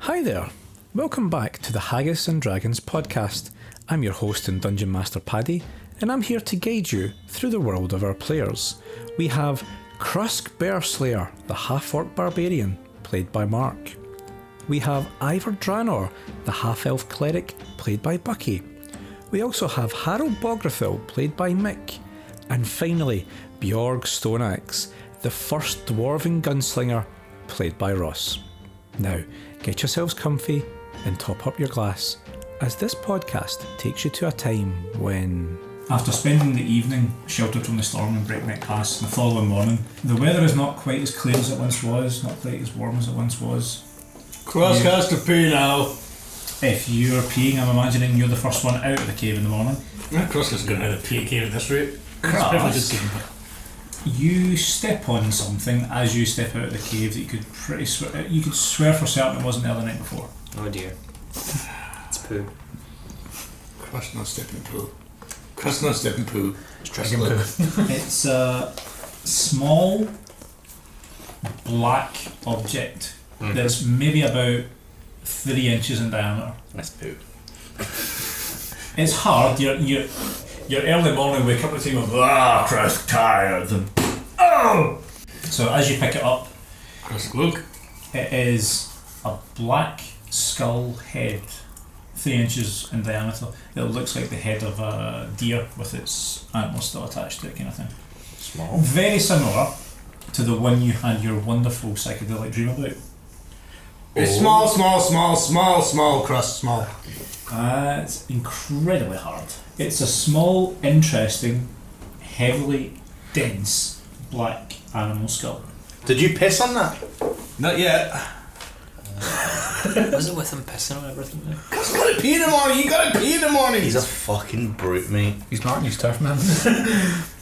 Hi there, welcome back to the Haggis and Dragons podcast. I'm your host and Dungeon Master Paddy, and I'm here to guide you through the world of our players. We have Krusk Bearslayer, the half-orc barbarian, played by Mark. We have Ivor Dranor, the half-elf cleric, played by Bucky. We also have Harold Bograthil, played by Mick. And finally, Bjorg Stoneaxe, the first dwarven gunslinger, played by Ross. Now, get yourselves comfy and top up your glass, as this podcast takes you to a time when... After spending the evening sheltered from the storm in Breakneck Pass, the following morning, the weather is not quite as clear as it once was, not quite as warm as it once was. Cross has to pee now. If you're peeing, I'm imagining you're the first one out of the cave in the morning. Cross is going to have to pee a cave at this rate. You step on something as you step out of the cave that you could swear for certain it wasn't there the night before. Oh dear. It's poo. Cross not stepping poo. Cross not stepping poo. It's dragon poo. It's a small black object that's maybe about 3 inches in diameter. That's poo. It's hard. Your early morning wake up routine of Cross tired and oh. So as you pick it up, Cross look. it is a black skull head, 3 inches in diameter. It looks like the head of a deer with its antlers still attached to it, kind of thing. Small. Very similar to the one you had your wonderful psychedelic dream about. It's small, Cross, small. It's incredibly hard. It's a small, interesting, heavily dense black animal skull. Did you piss on that? Not yet. Was it with him pissing on everything? Cross gotta pee in the morning, you gotta pee in the morning. He's a fucking brute, mate. He's not, he's tough, man.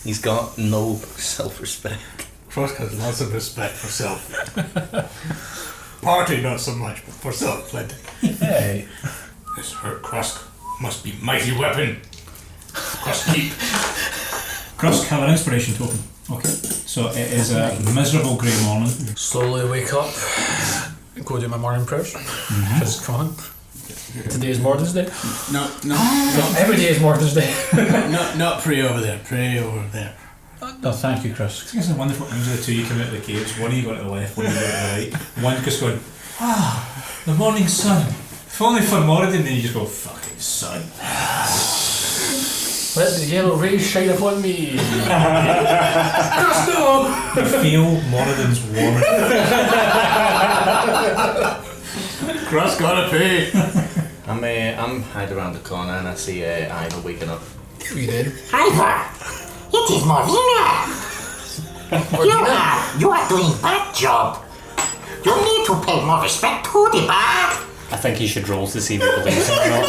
He's got no self-respect. Cross has lots of respect for self. Party not so much, but for self plenty. Hey. This hurt Cross must be mighty weapon. Cross keep. Krusk, have an inspiration token. Okay. So it is a miserable grey morning. Slowly wake up, go do my morning prayers. Because come on. Today is Moradin's day. No, Every day is Moradin's day. not pray over there, pray over there. No, thank you, Krusk. It's wonderful things of the two you come out of the caves. One of you going to the left, one of you going to the right. One just going, the morning sun. If only for Moradin, then you just go, fucking sun. Let the yellow rays shine upon me. Cross, no! You feel Moradin's warmth. Cross gotta pay. I'm hiding around the corner and I see Ivor waking up. We did. Ivor, it is Moradin. You are doing bad job. You need to pay more respect to the bard. I think he should roll to see if he believes him or not.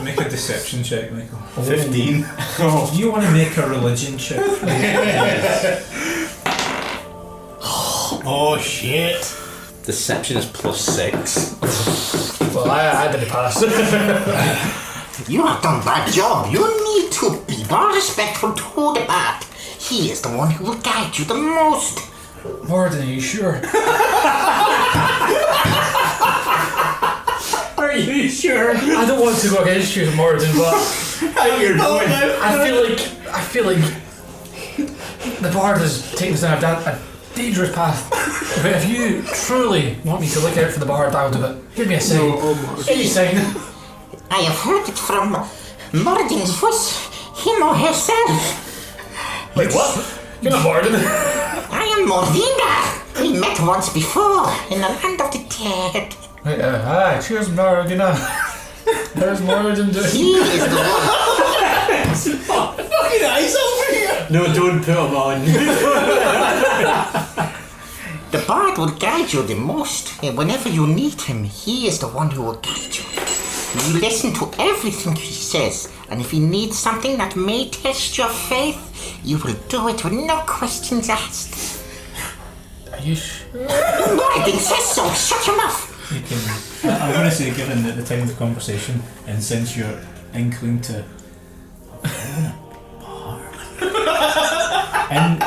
Make a deception check, Michael. 15. Oh. Do you want to make a religion check? Oh shit. Deception is +6. Well, I did pass. You have done bad job. You need to be more respectful to the bard. He is the one who will guide you the most. Moradin, are you sure? Are you sure? I don't want to go against you, Moradin, but I feel like the bard is taking us down a dangerous path. But if you truly want me to look out for the bard, I'll do it. Give me a sign. Any sign. I have heard it from Moradin's voice, him or herself. Wait, what? You're not Moradin. I am Moradin. We met once before in the land of the dead. Wait, cheers, Moradin. There's Moradin doing. He is the one. Fucking eyes over here. No, don't put him on. The bard will guide you the most. And whenever you need him, he is the one who will guide you. You listen to everything he says, and if he needs something that may test your faith, you will do it with no questions asked. Are you sure? Moradin says so. Shut your mouth. I'm going to say, given the time of the conversation, and since you're inclined to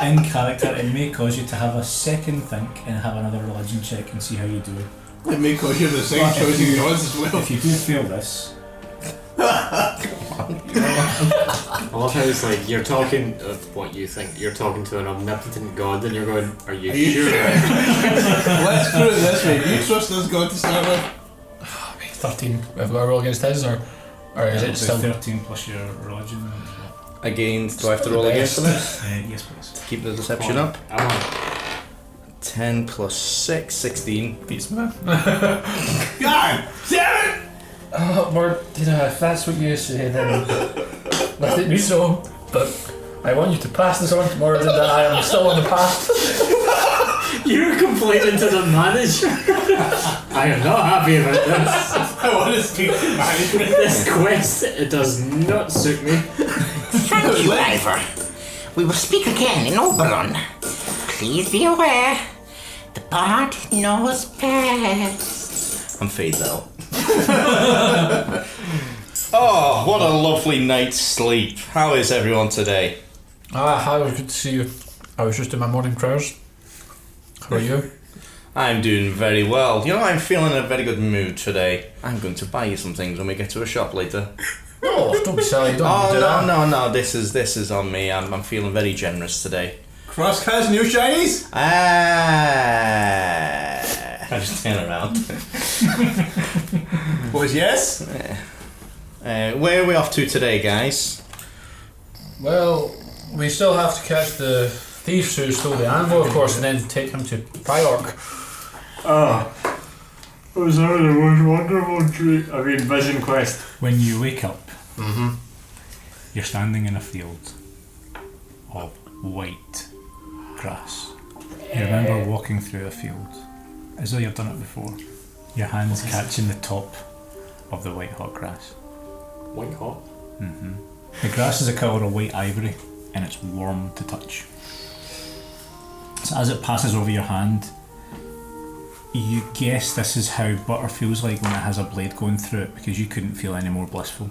in character, it may cause you to have a second think and have another religion check and see how you do It may cause you the same But choice if as you- yours as well. If you do fail this, I love how it's like you're talking of what you think. You're talking to an omnipotent god, and you're going, "Are you sure?" Let's put it this way: you trust this god to start with? 13. Have we got a roll against his, or is it it'll still? be 13 plus your religion. Against, do I have to Still roll the against best. it? Yes, please. Keep the deception up. 10 plus 6, 16. Beats me. God damn it! Oh, Moradin, if that's what you say, then let it be so. But I want you to pass this on to Moradin that I am still on the path. You're complaining to the manager. I am not happy about this. I want to speak to management. This quest, it does not suit me. Thank you, Ivor. We will speak again in Obaeron. Please be aware, the bard knows best. I'm phased out. Oh, what a lovely night's sleep. How is everyone today? Hi, good to see you. I was just in my morning prayers. How are you? I'm doing very well. You know, I'm feeling in a very good mood today. I'm going to buy you some things when we get to a shop later. Oh, don't be silly, don't Oh, do that. no, this is on me. I'm feeling very generous today. Cross has new shinies? I just turn around. Was yes? Where are we off to today, guys? Well, we still have to catch the thieves who stole the anvil, of course, and then take him to Priork. It was the most wonderful vision quest. When you wake up, you're standing in a field of white grass. You remember walking through a field as though you've done it before. Your hands catching the top of the white hot grass. White hot. The grass is a colour of white ivory and it's warm to touch. So as it passes over your hand, you guess this is how butter feels like when it has a blade going through it, because you couldn't feel any more blissful.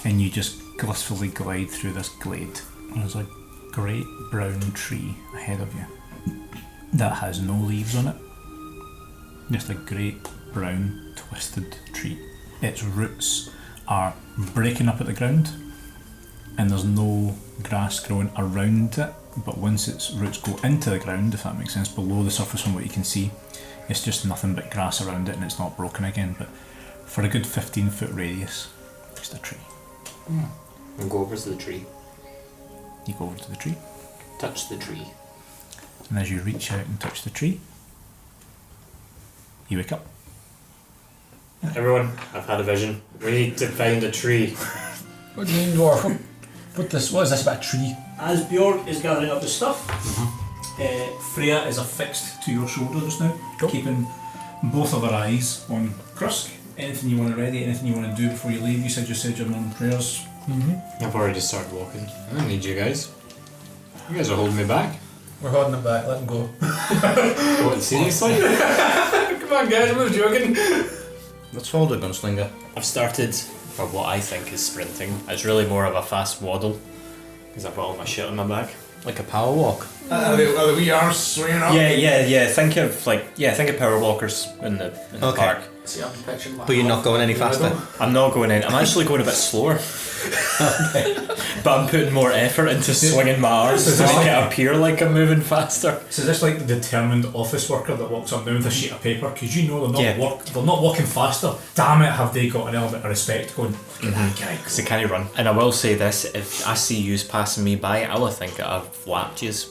And you just blissfully glide through this glade. There's a great brown tree ahead of you that has no leaves on it. Just a great brown twisted tree. Its roots are breaking up at the ground and there's no grass growing around it, but once its roots go into the ground, if that makes sense, below the surface from what you can see, it's just nothing but grass around it and it's not broken again. But for a good 15-foot radius, just a tree. And go over to the tree. You go over to the tree, Touch the tree. and as you reach out and touch the tree, you wake up. Everyone, I've had a vision. We need to find a tree. What do you mean, dwarf? What is this about a tree? As Bjork is gathering up the stuff, Freya is affixed to your shoulder just now, keeping both of her eyes on Krusk. Anything you want to ready, anything you want to do before you leave. You said your morning prayers. I've already started walking. I don't need you guys. You guys are holding me back. We're holding it back, let him go. What, seriously? Come on, guys, we're joking. Let's follow the gunslinger. I've started for what I think is sprinting. It's really more of a fast waddle because I've got all my shit on my back. Like a power walk. Are the wee arms swinging up? Yeah. Think of power walkers in the Okay. park. See, I'm picturing But you're not going any faster. I'm not going in. I'm actually going a bit slower. But I'm putting more effort into swinging my arms to make it appear like I'm moving faster. So this like the determined office worker that walks up and down with a sheet of paper, because you know they're not Yeah. they're not walking faster. Damn it, have they got an element of respect going? Look at that guy. Because they can't run. And I will say this: if I see yous passing me by, I will think that I've flapped yous.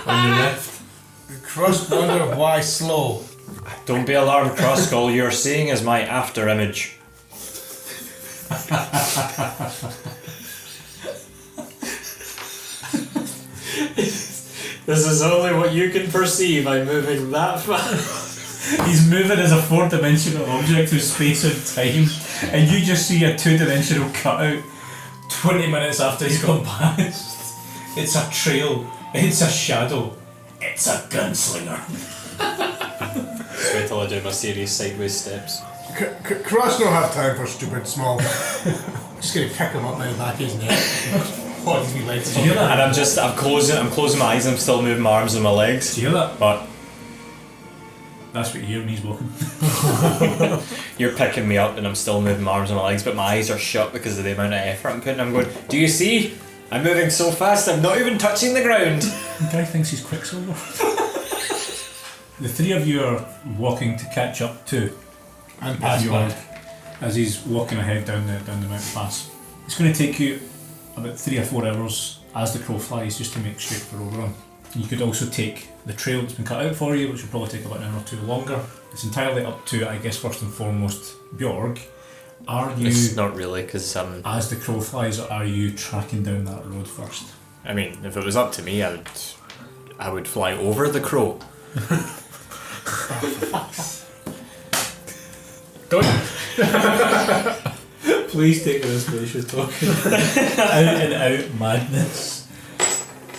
On your left. Cross wonder why slow. Don't be alarmed, Krusk. All you're seeing is my after image. This is only what you can perceive. I'm moving that fast. He's moving as a 4-dimensional object through space and time, and you just see a 2-dimensional cutout 20 minutes after he's gone past. It's a trail, it's a shadow, it's a gunslinger. Just wait till I do my serious sideways steps. Cross don't have time for stupid small. Just gonna kick him up by the back of his neck. Oh, his wee legs. Do you hear that? And I'm closing my eyes and I'm still moving my arms and my legs. Do you hear that? But That's what you hear when he's walking. You're picking me up and I'm still moving my arms and my legs, but my eyes are shut because of the amount of effort I'm putting. I'm going, do you see? I'm moving so fast I'm not even touching the ground. The guy thinks he's Quicksilver. The three of you are walking to catch up to And pass Bjorn back. as he's walking ahead down the mountain pass. It's going to take you about 3 or 4 hours as the crow flies just to make straight for Oberon. You could also take the trail that's been cut out for you, which will probably take about an hour or two longer. It's entirely up to, I guess, first and foremost, Bjorg. Are you, It's not really, because as the crow flies, or are you tracking down that road first? I mean, if it was up to me, I would fly over the crow. Please take this gracious talking. Out and out madness.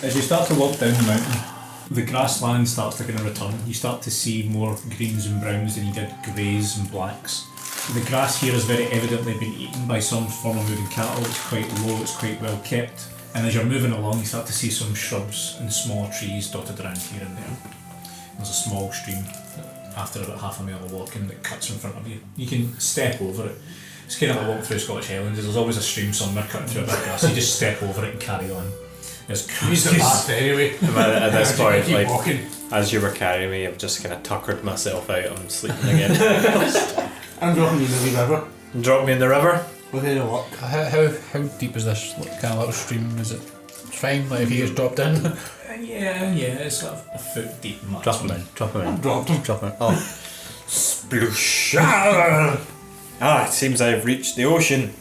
As you start to walk down the mountain, the grassland starts to kind of return. You start to see more greens and browns than you did greys and blacks. The grass here has very evidently been eaten by some form of moving cattle. It's quite low, it's quite well kept. And as you're moving along, you start to see some shrubs and small trees dotted around here and there. There's a small stream after about half a mile of walking that cuts in front of you. You can step over it. It's kind of like walking through Scottish Highlands. There's always a stream somewhere cutting through a bit of grass. You just step over it and carry on. Use the path anyway. At this point, Keep like, walking. as you were carrying me, I've just kind of tuckered myself out. I'm sleeping again. I'm dropping you in the wee river. Drop me in the river. Within a walk. How deep is this kind of little stream? Is it fine? Like if he gets dropped in? Yeah, it's sort of a foot deep. Drop him in. Dropped him. Drop him in. Oh. Sploosh. It seems I've reached the ocean.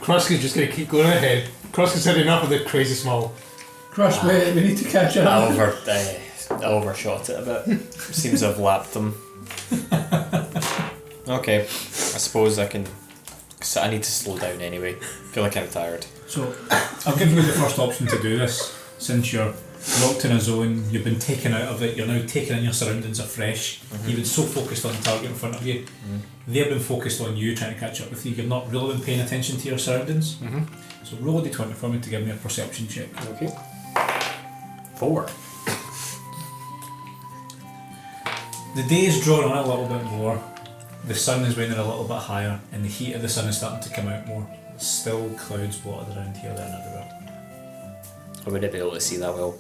Krusk is just going to keep going ahead. Krusk has had enough of the crazy small. Crush, we need to catch up. I overshot it a bit. Seems I've lapped them. Okay, I suppose I can. So I need to slow down anyway. Feel like I'm tired. So, I'll give you the first option to do this. Since you're locked in a zone, you've been taken out of it, you're now taking in your surroundings afresh. You've been so focused on the target in front of you. They've been focused on you trying to catch up with you. You've not really been paying attention to your surroundings. So roll a d20 for me to give me a perception check. Okay. 4. The day is drawn on a little bit more. The sun is waning a little bit higher, and the heat of the sun is starting to come out more. There's still clouds blotted around here, there and everywhere. I wouldn't be able to see that well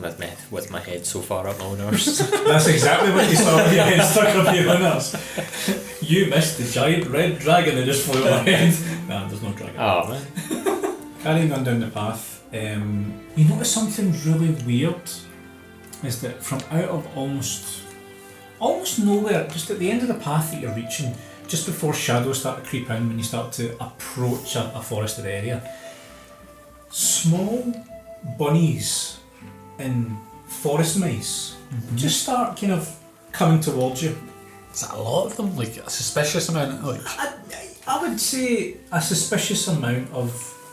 with my head so far up my own arse. That's exactly what you saw with your head stuck up your winners. You missed the giant red dragon that just flew overhead. Nah, there's no dragon. Oh man. Carrying on down the path, you notice something really weird. Is that from out of almost nowhere, just at the end of the path that you're reaching, just before shadows start to creep in when you start to approach a forested area, small bunnies and forest mice just start kind of coming towards you. Is that a lot of them? Like a suspicious amount? Like I would say a suspicious amount of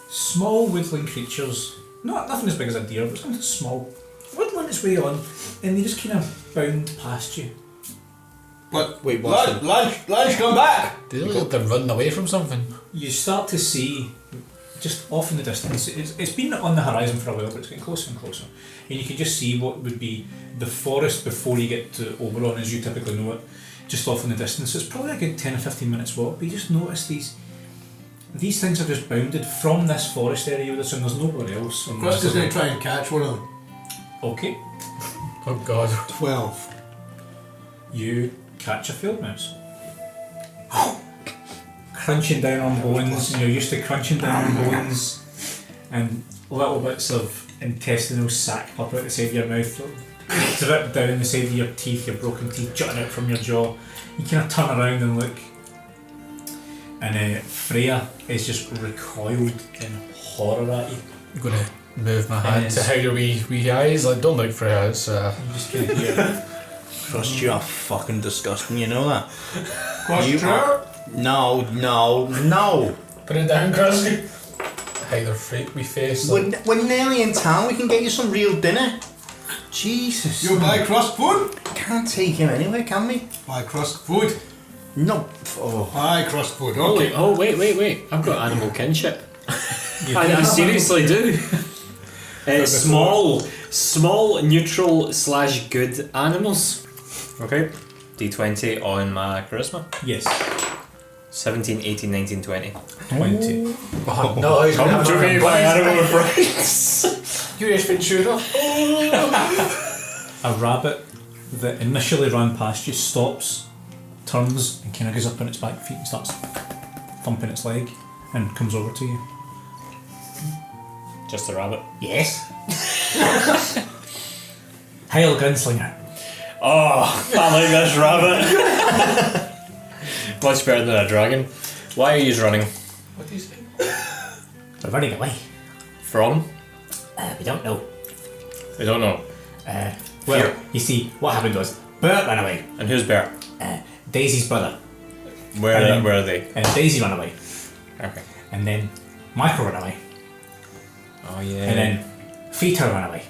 small woodland creatures, nothing as big as a deer, but something small, woodland its way on, and they just kind of bound past you. But Wait, lunch, come back! they look like they're running away from something. You start to see, just off in the distance, it's been on the horizon for a while, but it's getting closer and closer. And you can just see what would be the forest before you get to Oberon, as you typically know it, just off in the distance. It's probably a good 10 or 15 minutes walk, but you just notice these things are just bounded from this forest area you would assume there's nobody else. Krusk is going to try and catch one of them. Okay, Oh god. 12. you catch a field mouse. Crunching down on bones, and you're used to crunching down on bones, and little bits of intestinal sac pop out the side of your mouth, drip down the side of your teeth, your broken teeth jutting out from your jaw. You kind of turn around and look, and Freya is just recoiled in horror at you. I'm gonna move my hand to hide her wee eyes. Like, don't look for her. It's You just kind of hear, Trust you are fucking disgusting, you know that? Krusk, You sure? are- No. put it down, Krusky. Hide her freak wee face. Like, We're nearly in town, we can get you some real dinner. Jesus. You buy Krusk food? Can't take him anywhere, can we? Buy Krusk food. No. Oh. Buy Krusk food. Okay. Wait. I've got animal kinship. I seriously do. Small, neutral / good animals. Okay. D20 on my charisma. Yes. 17, 18, 19, 20. 20. Oh, no, he's Come to me, my animal friends. You're Ace Ventura. A rabbit that initially ran past you stops, turns, and kind of goes up on its back feet and starts thumping its leg and comes over to you. Just a rabbit. Yes. Hail, gunslinger. Oh, I like this rabbit. Much better than a dragon. Why are you running? What do you say? We're running away. From? We don't know. I don't know. Well, you see, what happened was Bert ran away. And who's Bert? Daisy's brother. Where are they? And Daisy ran away. Okay. And then Michael ran away. Oh yeah. And then Peter ran away.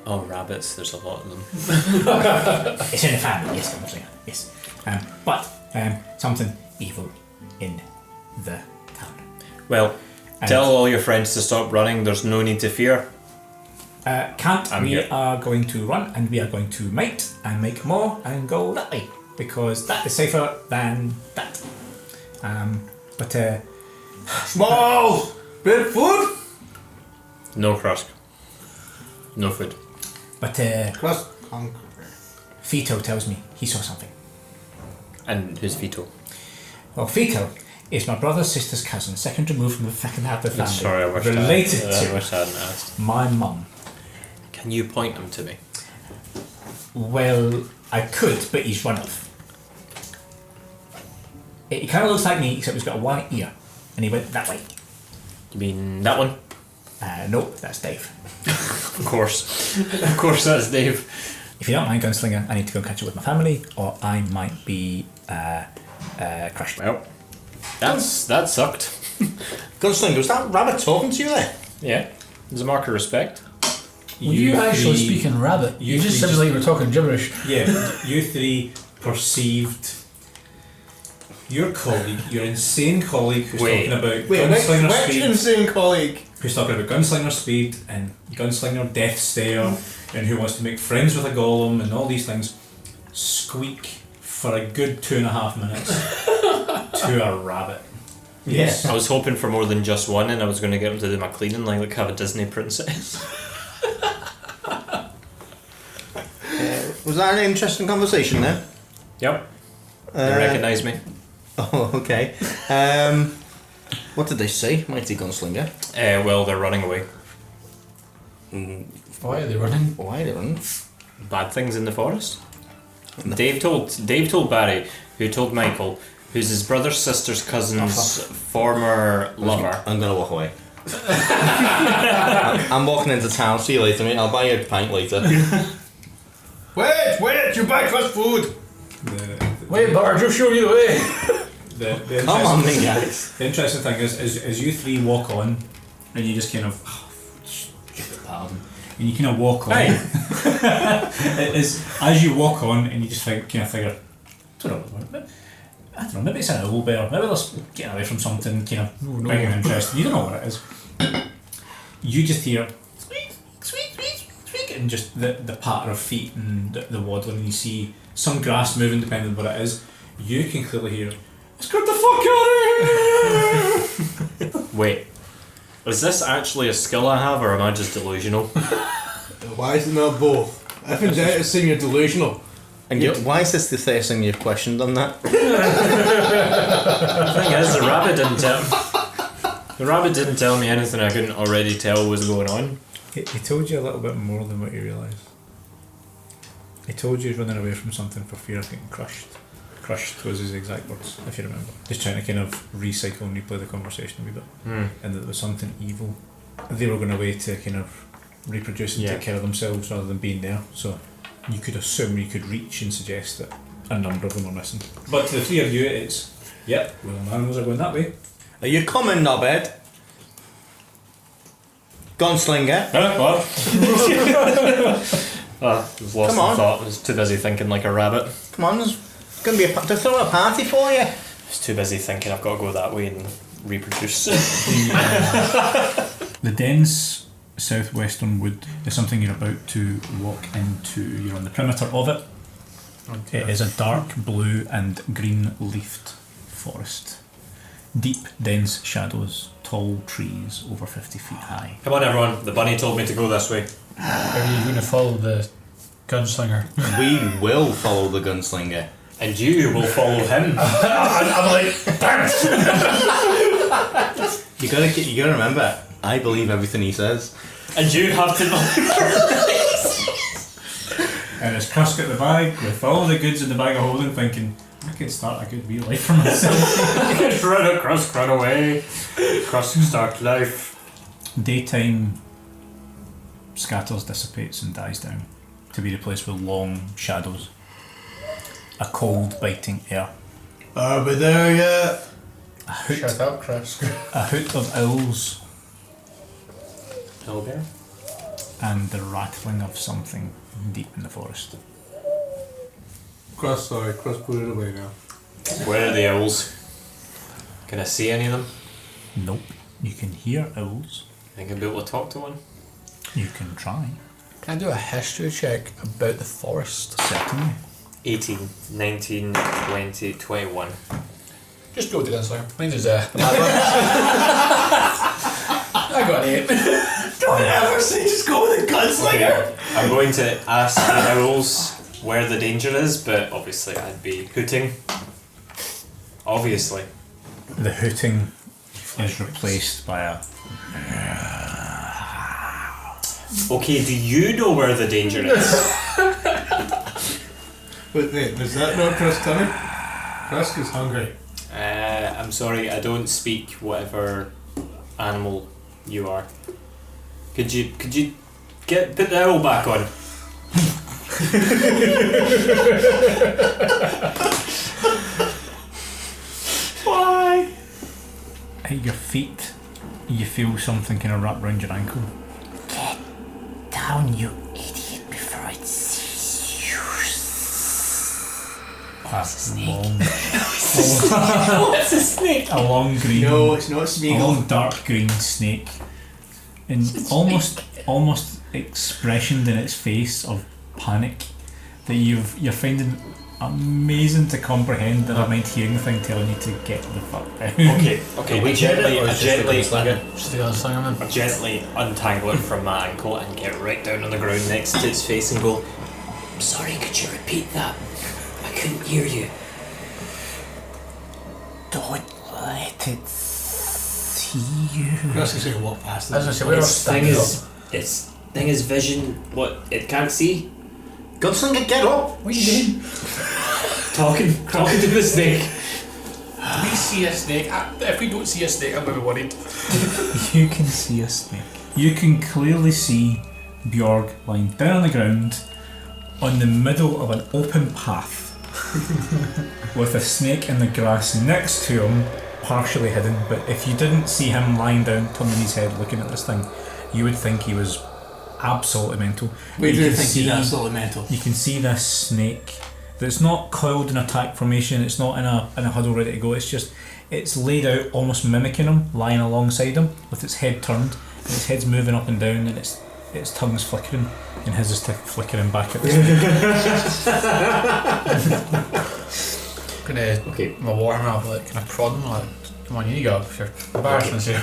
Oh, rabbits. There's a lot of them. It's in the family, yes, gunslinger. Yes. But something evil in the town. Well, And- tell all your friends to stop running. There's no need to fear. Can't. I'm We here. are going to run and we are going to mate and make more and go that way because that is safer than that. But Small bit of food. No crust. No food. Crust conqueror. Fito tells me he saw something. And who's Vito? Well, Fito is my brother's sister's cousin, second removed from the second half of the family. Sorry, I wish related I to wish I hadn't asked. my mum. Can you point him to me? Well, I could, but he's run off. He kind of looks like me, except he's got a white ear, and he went that way. You mean that one? Nope, that's Dave. Of course. Of course, that's Dave. If you don't mind, gunslinger, I need to go catch up with my family, or I might be crushed. Well, that sucked. Gunslinger, was that rabbit talking to you there? Yeah. There's a mark of respect. Were you actually three- speaking rabbit? You just three sounded like you were talking gibberish. Yeah, you three perceived your colleague, your insane colleague, who's Wait. talking about Wait, gunslinger which speed, insane colleague? who's talking about gunslinger speed and gunslinger death stare, and who wants to make friends with a golem and all these things, squeak for a good 2.5 minutes to a rabbit. Yes. I was hoping for more than just one, and I was going to get him to do my cleaning like have a Disney princess. Was that an interesting conversation then? Yep. They recognise me. Oh, okay. What did they say, Mighty Gunslinger? Well, they're running away. Why are they running? Why they run? Bad things in the forest. Dave told Barry, who told Michael, who's his brother's sister's cousin's former lover. I'm gonna walk away. I'm walking into town. See you later, mate. I'll buy you a pint later. Wait! You buy crust food. Wait, but I'll just show you the way. The Come on, interesting- then, guys. The interesting thing is, as you three walk on, and you just kind of, stupid pardon, and you kind of walk on. Hey. It is as you walk on, and you just kind of figure, I don't know, maybe it's an owl bear, maybe they're getting away from something kind of big and interesting. You don't know what it is. You just hear squeak, squeak, squeak, squeak, and just the patter of feet and the waddling, and you see some grass moving depending on what it is. You can clearly hear, let's get the fuck out of here! Wait, is this actually a skill I have, or am I just delusional? Why is it not both? I think that is saying you're delusional. And why is this the first thing you've questioned on that? The thing is, the rabbit didn't tell me anything I couldn't already tell was going on. He told you a little bit more than what you realise. He told you he was running away from something for fear of getting crushed. Crushed was his exact words, if you remember. Just trying to kind of recycle and replay the conversation a wee bit. And that there was something evil. They were going away to kind of reproduce and Yeah. take care of themselves rather than being there. So you could assume you could reach and suggest that a number of them are missing. But to the three of you, it's, yep, well, the animals are going that way. Are you coming, knobhead? Gunslinger? Huh? What? I was lost Come in on. thought. I was too busy thinking like a rabbit. Come on, there's gonna be to throw a party for you. I was too busy thinking I've got to go that way and reproduce. The dense southwestern wood is something you're about to walk into. You're on the perimeter of it. Okay. It is a dark blue and green leafed forest. Deep, dense shadows, tall trees over 50 feet high. Come on, everyone. The bunny told me to go this way. Are you going to follow the gunslinger? We will follow the gunslinger. And you will follow him. I'm like, damn it! You gotta remember, I believe everything he says. And you have to And as Krusk at the bag, with all the goods in the bag of holding, thinking, I could start a good wee life for myself. run across, run away. Cross start life. Daytime scatters, dissipates and dies down to be replaced with long shadows. A cold, biting air. Are we there yet? A hoot, Shut up, Chris. a hoot of owls Owlbear? and the rattling of something deep in the forest. Cross put it away now. Where are the owls? Can I see any of them? Nope. You can hear owls. Think I'll be able to talk to one? You can try. Can I do a history check about the forest? Certainly. 18, 19, 20, 21. Just go with the gunslinger. Mine is the bad one. I got an 8. Don't ever say just go with a gunslinger! I'm going to ask the owls where the danger is, but obviously I'd be hooting. Obviously. The hooting is replaced by a... Okay, do you know where the danger is? Wait, was that not Cross tummy? Cross is hungry. I'm sorry, I don't speak whatever animal you are. Could you put the owl back on? Why? At your feet, you feel something kind of wrapped around your ankle. Down, you idiot, before it sees you. That's long. What's a snake? A long green. No, it's not A Smeagol. long dark green snake. And almost expressioned in its face of panic that you're finding amazing to comprehend, never mind hearing the thing telling you to get the fuck down. Okay, I gently Just the gunslinger, man. gently untangle it from my ankle and get right down on the ground next to its face and go, I'm sorry, could you repeat that? I couldn't hear you. Don't let it see you. Cross is going to walk past I was it. going to say, we're all Its standing up. thing is vision, what, it can't see? Gunslinger, get up! What are you doing? Talking to the snake. Do we see a snake? If we don't see a snake, I'm going to be worried. You can see a snake. You can clearly see Bjorg lying down on the ground on the middle of an open path with a snake in the grass next to him, partially hidden. But if you didn't see him lying down, turning his head, looking at this thing, you would think he was absolutely mental. We You do can think see- he's absolutely mental. You can see this snake that's not coiled in attack formation, it's not in a huddle ready to go, it's laid out almost mimicking him, lying alongside him with its head turned, and its head's moving up and down and its tongue's flickering and his is flickering back at the snake. Okay. My warhammer, I'll be like, can I prod him? Like, come on, you need to go up if you're embarrassed here.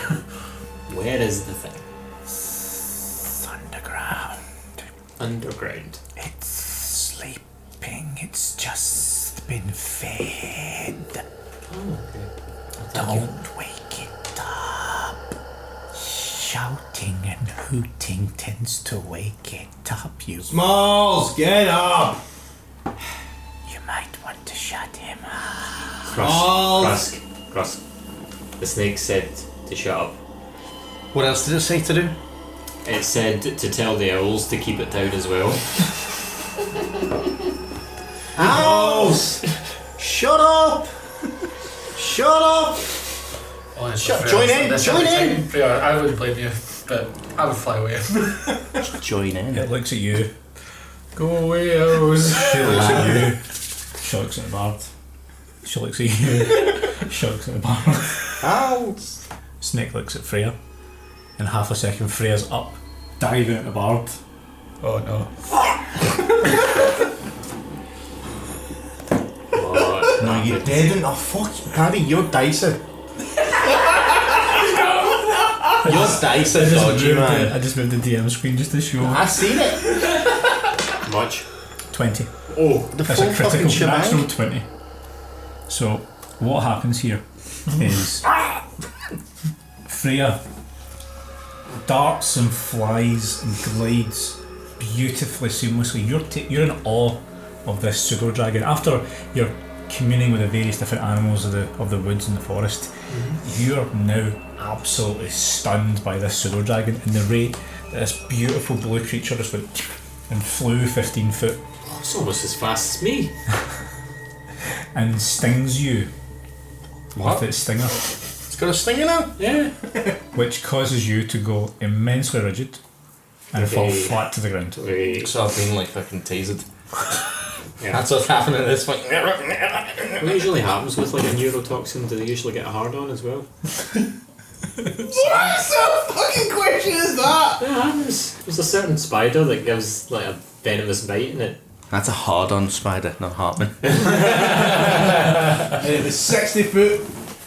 Where is the thing? Underground. Underground. It's sleeping. It's just been fed. Don't wake it up. Shouting and hooting tends to wake it up. You Smalls, get up! might want to shut him up. Krusk. The snake said to shut up. What else did it say to do? It said to tell the owls to keep it down as well. Owls! Shut up! Shut up! Join in! Yeah, I wouldn't blame you, but I would fly away. Join in. It looks at you. Go away, owls. She looks at you. She looks at the bard. She looks at you. She looks at the bard. Owls! Snake looks at Freya. In half a second, Freya's up diving at the bard. Oh no. No, you're dead in. Oh, fuck. Paddy, your dice are. Your dice are dodgy, man. I just moved the DM screen just to show. I seen it. Much. 20. Oh, the That's a full critical, fucking natural shebang. 20. So, what happens here is Freya darts and flies and glides beautifully, seamlessly. You're in awe of this pseudo dragon. After you're communing with the various different animals of the woods and the forest, you're now absolutely stunned by this pseudo dragon and the rate that this beautiful blue creature just went and flew 15 foot It's almost as fast as me. and stings you with its stinger, It's got a stinger now. Yeah. which causes you to go immensely rigid and fall flat to the ground. Wait. So I've been like fucking tasered. Yeah. That's what's happening at this point. What usually happens with like a neurotoxin? Do they usually get a hard on as well? What sort of fucking question is that? Yeah, it happens. There's a certain spider that gives like a venomous bite in it. That's a hard-on spider, not Hartman. It was 60 foot.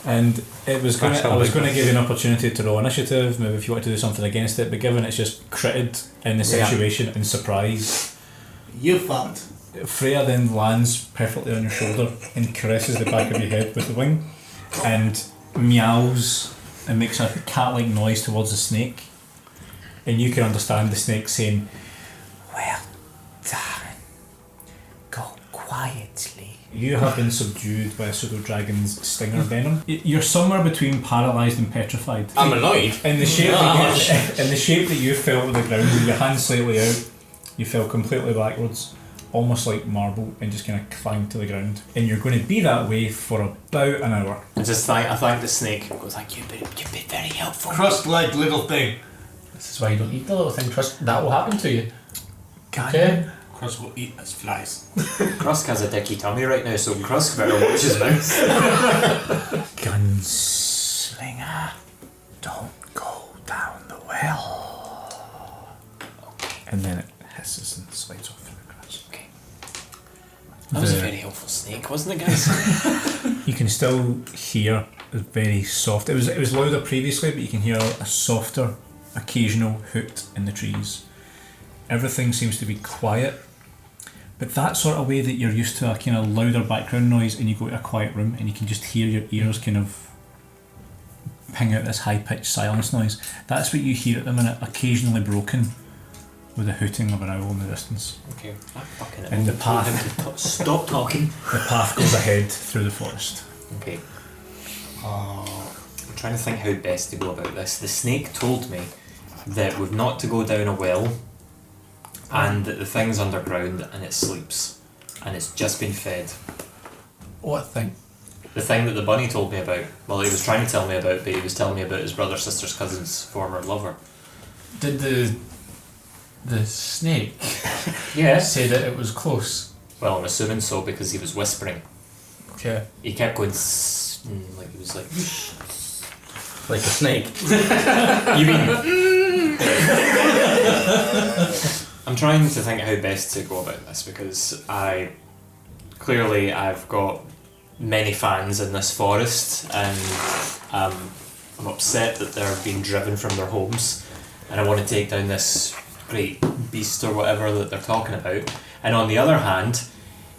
And it was going That's to, how I was big going to give you an opportunity to roll initiative, maybe if you want to do something against it, but given it's just critted in the situation and surprise, You fucked. Freya then lands perfectly on your shoulder and caresses the back of your head with the wing and meows and makes a cat-like noise towards the snake, and you can understand the snake saying, "Well done, go quietly." You have been subdued by a pseudo-dragon's stinger venom. You're somewhere between paralysed and petrified. I'm annoyed. In the shape that you fell to the ground with your hands slightly out, you fell completely backwards, almost like marble, and just kind of clanged to the ground. And you're going to be that way for about an hour. I thank the snake. I was like, you've been very helpful. Crust-like little thing. This is why you don't eat the little thing. Trust that will happen to you. God. Okay. Crust will eat as flies. Krusk has a dicky tummy right now, so Krusk better watch his mouth. Gunslinger, don't go down the well. And then it hisses and slides off through the grass. Okay. That was a very helpful snake, wasn't it, guys? You can still hear a very soft. It was louder previously, but you can hear a softer, occasional hoot in the trees. Everything seems to be quiet, but that sort of way that you're used to a kind of louder background noise, and you go to a quiet room and you can just hear your ears kind of ping out this high-pitched silence noise. That's what you hear at the minute, occasionally broken with the hooting of an owl in the distance. Okay. And the path, Stop talking. the path goes ahead through the forest. Okay. I'm trying to think how best to go about this. The snake told me that we've not to go down a well, and that the thing's underground and it sleeps, and it's just been fed. What thing? The thing that the bunny told me about. Well, he was trying to tell me about, but he was telling me about his brother, sister's cousin's former lover. Did the snake Yes. say that it was close? Well, I'm assuming so because he was whispering. Okay. He kept going like he was like. Like a snake. You mean? I'm trying to think how best to go about this because I've got many fans in this forest, and I'm upset that they're being driven from their homes, and I want to take down this great beast or whatever that they're talking about. And on the other hand,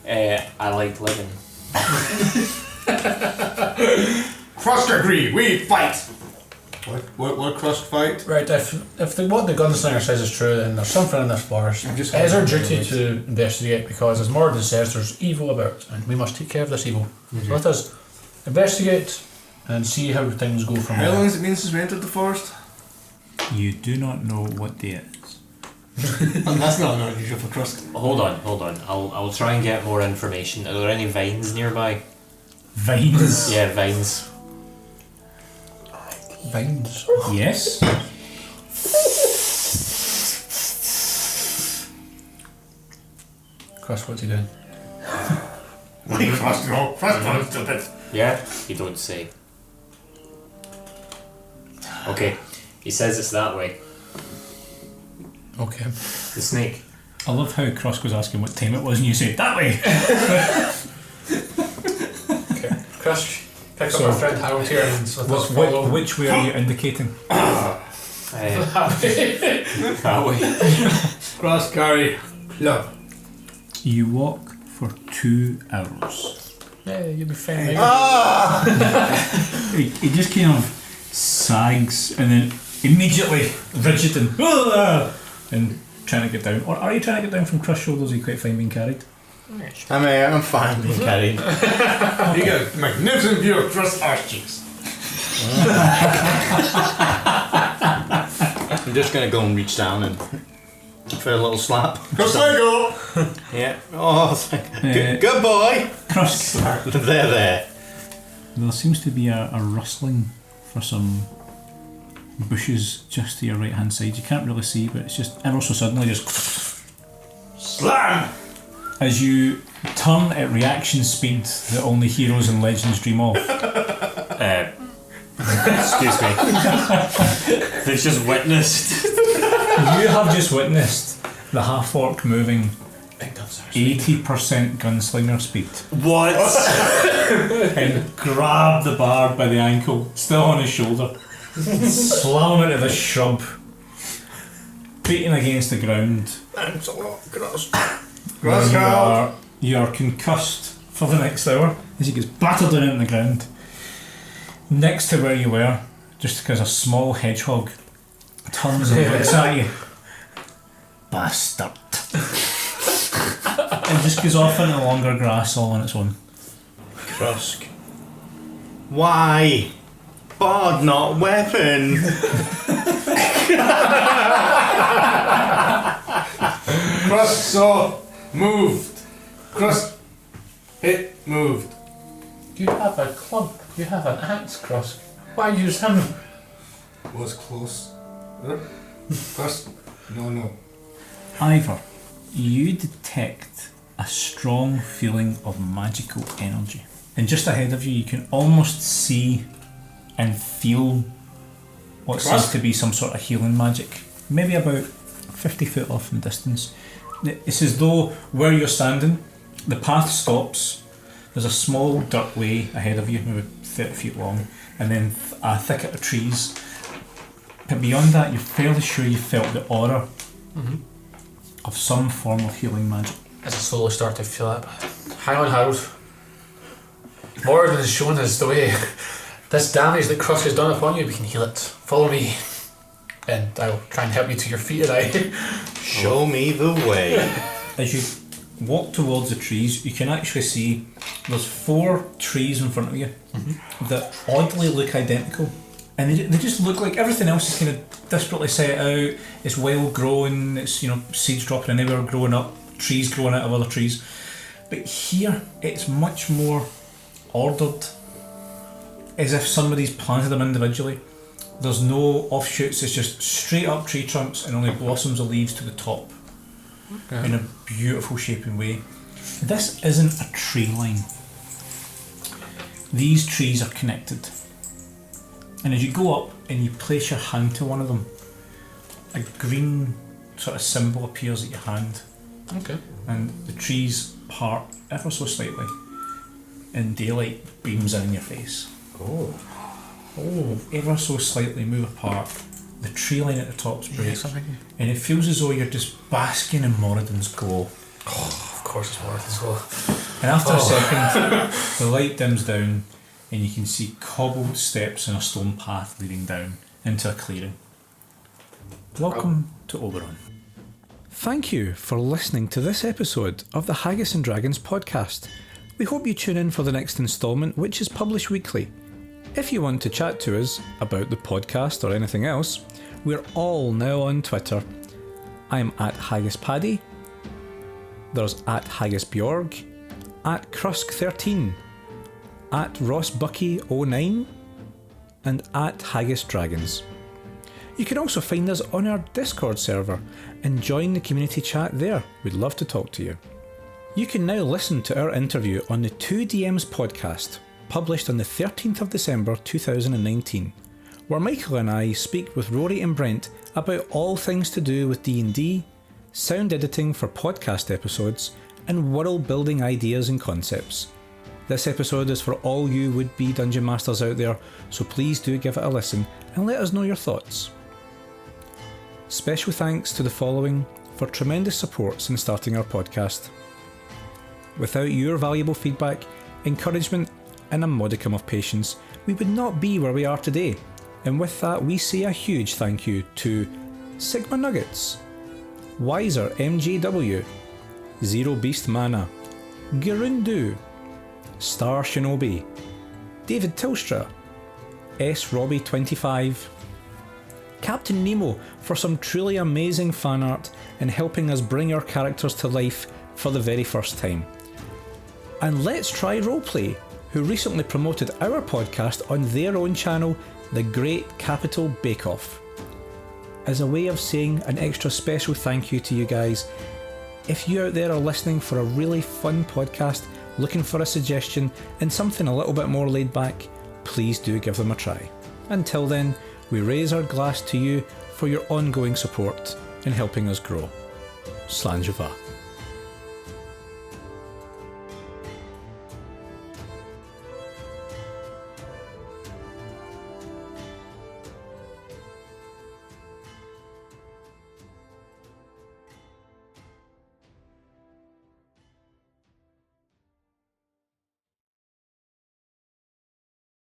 I like living. Crust agree, we fight! What crust fight? Right, if what the gunslinger says is true, then there's something in this forest. I'm just It is our having duty a to investigate because, as Moradin says, there's evil about, and we must take care of this evil. So let us investigate and see how things go from How there. long has it been since we entered the forest? You do not know what day it is. And that's not unusual for crust. Hold on. I'll try and get more information. Are there any vines nearby? Vines? Yeah, vines. Vines. Yes. Crust, what's he doing? Wait, crust, no. Crust, not stupid. Yeah, you don't say. Okay, he says it's that way. Okay. The snake. I love how Krusk was asking what time it was and you said, that way! Okay. Crush, pick up our friend Harold here and let us follow. Which way are you indicating? That way. Cross carry. Look. You walk for 2 hours. Yeah, you'll be fine. He just kind of sags and then immediately rigid and trying to get down. Or are you trying to get down from Crush's shoulders? Are you quite fine being carried? I'm fine being carried. You get a magnificent view of Cross arse cheeks. I'm just going to go and reach down and for a little slap. Cross Lego! Yeah. Oh, good boy. Crusk, There. there seems to be a rustling for some bushes just to your right hand side. You can't really see, but it's just ever so suddenly just Slam! as you turn at reaction speed that only heroes and legends dream of. Excuse me. They've just witnessed. You have just witnessed the half-orc moving 80% gunslinger speed What? and grab the bard by the ankle, still on his shoulder, slam him into the shrub, beating against the ground. Thanks a lot, Cross. You are concussed for the next hour as he gets battered down on the ground. Next to where you were, just because a small hedgehog turns and looks at you. Bastard. And just goes off into the longer grass all on its own. Krusk. Why? Bard, not weapon. Cross saw moved. Cross it moved. You have a club. You have an axe, Cross. Why use him? Was close. Cross. No. Ivor, you detect a strong feeling of magical energy. And just ahead of you, you can almost see and feel what seems to be some sort of healing magic. Maybe about 50 foot off in distance. It's as though where you're standing, the path stops. There's a small dirt way ahead of you, maybe 30 feet long, and then a thicket of trees. But beyond that, you're fairly sure you felt the aura of some form of healing magic. As I slowly start to feel it. Hang on, Harold. Moradin has shown us the way. This damage that Krusk has done upon you, we can heal it. Follow me. And I'll try and help you to your feet, and I... Show me the way. As you walk towards the trees, you can actually see there's 4 trees in front of you that oddly look identical. And they just look like everything else is kind of desperately set out. It's well grown, it's seeds dropping anywhere, growing up, trees growing out of other trees. But here it's much more ordered, as if somebody's planted them individually. There's no offshoots, it's just straight up tree trunks and only blossoms of leaves to the top in a beautiful shaping way. This isn't a tree line. These trees are connected. And as you go up and you place your hand to one of them, a green sort of symbol appears at your hand. Okay. And the trees part ever so slightly and daylight beams in your face. Oh. Ever so slightly move apart. The tree line at the top's break, and it feels as though you're just basking in Moradin's glow. Oh, of course it's Moradin's glow. And after a second, the light dims down and you can see cobbled steps and a stone path leading down into a clearing. Welcome to Obaeron. Thank you for listening to this episode of the Haggis and Dragons podcast. We hope you tune in for the next instalment, which is published weekly. If you want to chat to us about the podcast or anything else, we're all now on Twitter. I'm at Haggis Paddy. There's at Haggis Bjorg, at Krusk13, at RossBucky09, and at Haggis Dragons. You can also find us on our Discord server and join the community chat there. We'd love to talk to you. You can now listen to our interview on the 2DMs podcast, published on the 13th of December 2019, where Michael and I speak with Rory and Brent about all things to do with D&D, sound editing for podcast episodes, and world building ideas and concepts. This episode is for all you would-be Dungeon Masters out there, so please do give it a listen and let us know your thoughts. Special thanks to the following for tremendous support since starting our podcast. Without your valuable feedback, encouragement, and a modicum of patience, we would not be where we are today. And with that, we say a huge thank you to Sigma Nuggets, Wiser MJW, Zero Beast Mana, Girundu, Star Shinobi, David Tilstra, S Robbie 25, Captain Nemo for some truly amazing fan art and helping us bring our characters to life for the very first time. And Let's Try Roleplay, who recently promoted our podcast on their own channel, The Great Capital Bake Off. As a way of saying an extra special thank you to you guys, if you out there are listening for a really fun podcast, looking for a suggestion and something a little bit more laid back, please do give them a try. Until then, we raise our glass to you for your ongoing support in helping us grow. Slanjava.